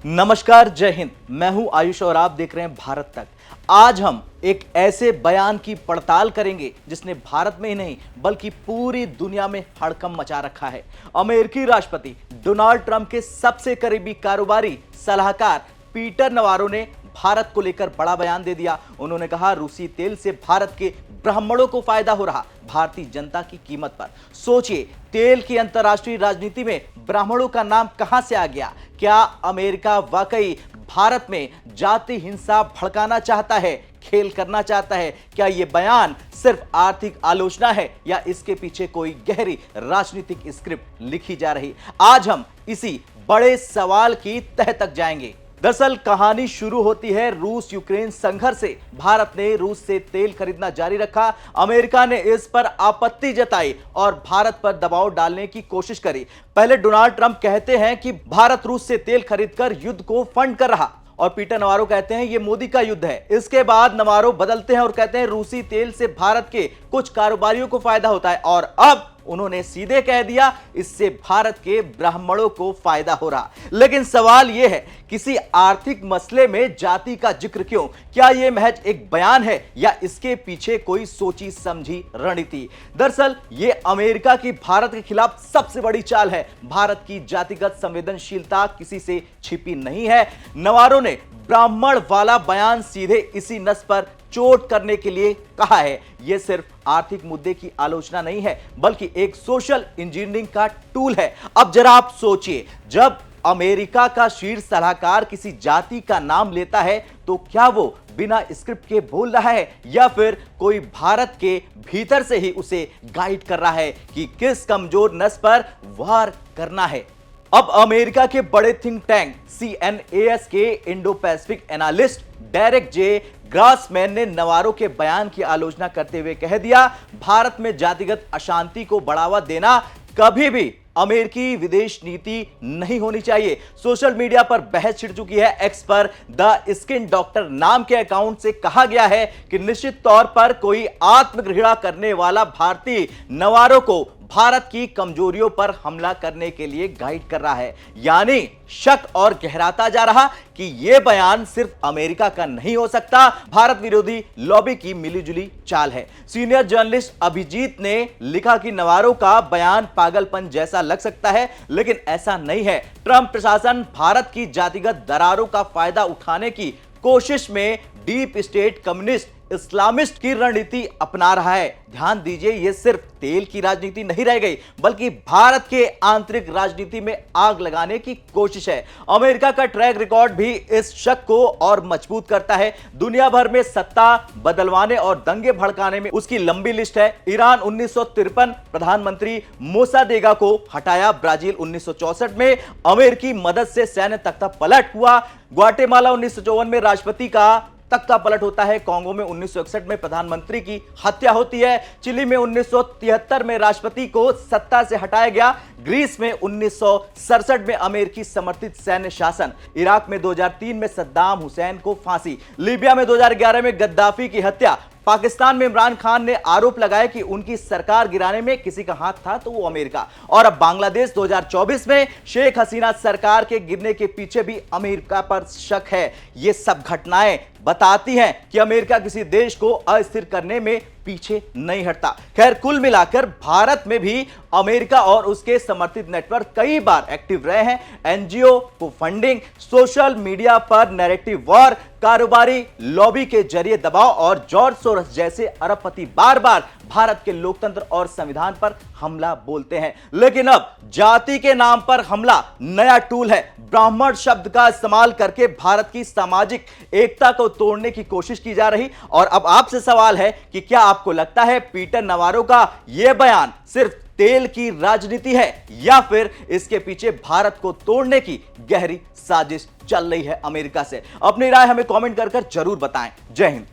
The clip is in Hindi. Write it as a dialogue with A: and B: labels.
A: नमस्कार, जय हिंद। मैं हूं आयुष और आप देख रहे हैं भारत तक। आज हम एक ऐसे बयान की पड़ताल करेंगे जिसने भारत में ही नहीं बल्कि पूरी दुनिया में हड़कंप मचा रखा है। अमेरिकी राष्ट्रपति डोनाल्ड ट्रंप के सबसे करीबी कारोबारी सलाहकार पीटर नवारो ने भारत को लेकर बड़ा बयान दे दिया। उन्होंने कहा, रूसी तेल से भारत के ब्राह्मणों को फायदा हो रहा, भारतीय जनता की कीमत पर। सोचिए, तेल की अंतर्राष्ट्रीय राजनीति में ब्राह्मणों का नाम कहां से आ गया? क्या अमेरिका वाकई भारत में जाति हिंसा भड़काना चाहता है, खेल करना चाहता है? क्या यह बयान सिर्फ आर्थिक आलोचना है या इसके पीछे कोई गहरी राजनीतिक स्क्रिप्ट लिखी जा रही? आज हम इसी बड़े सवाल की तह तक जाएंगे। दरअसल कहानी शुरू होती है रूस यूक्रेन संघर्ष से। भारत ने रूस से तेल खरीदना जारी रखा। अमेरिका ने इस पर आपत्ति जताई और भारत पर दबाव डालने की कोशिश करी। पहले डोनाल्ड ट्रंप कहते हैं कि भारत रूस से तेल खरीदकर युद्ध को फंड कर रहा और पीटर नवारो कहते हैं यह मोदी का युद्ध है। इसके बाद नवारो बदलते हैं और कहते हैं रूसी तेल से भारत के कुछ कारोबारियों को फायदा होता है और अब उन्होंने सीधे कह दिया इससे भारत के ब्राह्मणों को फायदा हो रहा। लेकिन सवाल यह है, किसी आर्थिक मसले में जाति का जिक्र क्यों? क्या यह महज एक बयान है या इसके पीछे कोई सोची समझी रणनीति? दरअसल यह अमेरिका की भारत के खिलाफ सबसे बड़ी चाल है। भारत की जातिगत संवेदनशीलता किसी से छिपी नहीं है। नवारो ने ब्राह्मण वाला बयान सीधे इसी नस पर चोट करने के लिए कहा है। यह सिर्फ आर्थिक मुद्दे की आलोचना नहीं है बल्कि एक सोशल इंजीनियरिंग का टूल है। अब जरा आप सोचिए, जब अमेरिका का शीर्ष सलाहकार किसी जाति का नाम लेता है तो क्या वो बिना स्क्रिप्ट के बोल रहा है या फिर कोई भारत के भीतर से ही उसे गाइड कर रहा है कि किस कमजोर नस पर वार करना है? अब अमेरिका के बड़े थिंक टैंक CNAS के इंडो पैसिफिक एनालिस्ट डेरेक जे ग्रासमैन ने नवारो के बयान की आलोचना करते हुए कह दिया, भारत में जातिगत अशांति को बढ़ावा देना कभी भी अमेरिकी विदेश नीति नहीं होनी चाहिए। सोशल मीडिया पर बहस छिड़ चुकी है। एक्स पर द स्किन डॉक्टर नाम के अकाउंट से कहा गया है कि निश्चित तौर पर कोई आत्मघृणा करने वाला भारतीय नवारो को भारत की कमजोरियों पर हमला करने के लिए गाइड कर रहा है। यानी शक और गहराता जा रहा कि यह बयान सिर्फ अमेरिका का नहीं हो सकता, भारत विरोधी लॉबी की मिलीजुली चाल है। सीनियर जर्नलिस्ट अभिजीत ने लिखा कि नवारो का बयान पागलपन जैसा लग सकता है लेकिन ऐसा नहीं है। ट्रंप प्रशासन भारत की जातिगत दरारों का फायदा उठाने की कोशिश में डीप स्टेट कम्युनिस्ट इस्लामिस्ट की रणनीति अपना रहा है। ध्यान दीजिए, यह सिर्फ तेल की राजनीति नहीं रह गई बल्कि भारत के आंतरिक राजनीति में आग लगाने की कोशिश है। अमेरिका का ट्रैक रिकॉर्ड भी इस शक को और मजबूत करता है। दुनिया भर में सत्ता बदलवाने और दंगे भड़काने में उसकी लंबी लिस्ट है। ईरान 1953 प्रधानमंत्री मोसादेगा को हटाया। ब्राजील 1964 में अमेरिकी मदद से सैन्य तख्ता पलट हुआ। ग्वाटेमाला 1954 में राष्ट्रपति का तख्ता पलट होता है। कांगो में 1961 में प्रधानमंत्री की हत्या होती है। चिली में 1973 में राष्ट्रपति को सत्ता से हटाया गया। ग्रीस में 1967 में अमेरिकी समर्थित सैन्य शासन। इराक में 2003 में सद्दाम हुसैन को फांसी। लीबिया में 2011 में गद्दाफी की हत्या। पाकिस्तान में इमरान खान ने आरोप लगाया कि उनकी सरकार गिराने में किसी का हाथ था तो वो अमेरिका। और अब बांग्लादेश 2024 में शेख हसीना सरकार के गिरने के पीछे भी अमेरिका पर शक है। ये सब घटनाएं बताती हैं कि अमेरिका किसी देश को अस्थिर करने में पीछे नहीं हटता। खैर, कुल मिलाकर भारत में भी अमेरिका और उसके समर्थित नेटवर्क कई बार एक्टिव रहे हैं। एनजीओ को फंडिंग, सोशल मीडिया पर नैरेटिव वॉर, कारोबारी लॉबी के जरिए दबाव और जॉर्ज सोरोस जैसे अरबपति बार बार भारत के लोकतंत्र और संविधान पर हमला बोलते हैं। लेकिन अब जाति के नाम पर हमला नया टूल है। ब्राह्मण शब्द का इस्तेमाल करके भारत की सामाजिक एकता को तोड़ने की कोशिश की जा रही। और अब आपसे सवाल है कि क्या आपको लगता है पीटर नवारो का यह बयान सिर्फ तेल की राजनीति है या फिर इसके पीछे भारत को तोड़ने की गहरी साजिश चल रही है अमेरिका से? अपनी राय हमें कमेंट कर जरूर बताएं। जय हिंद।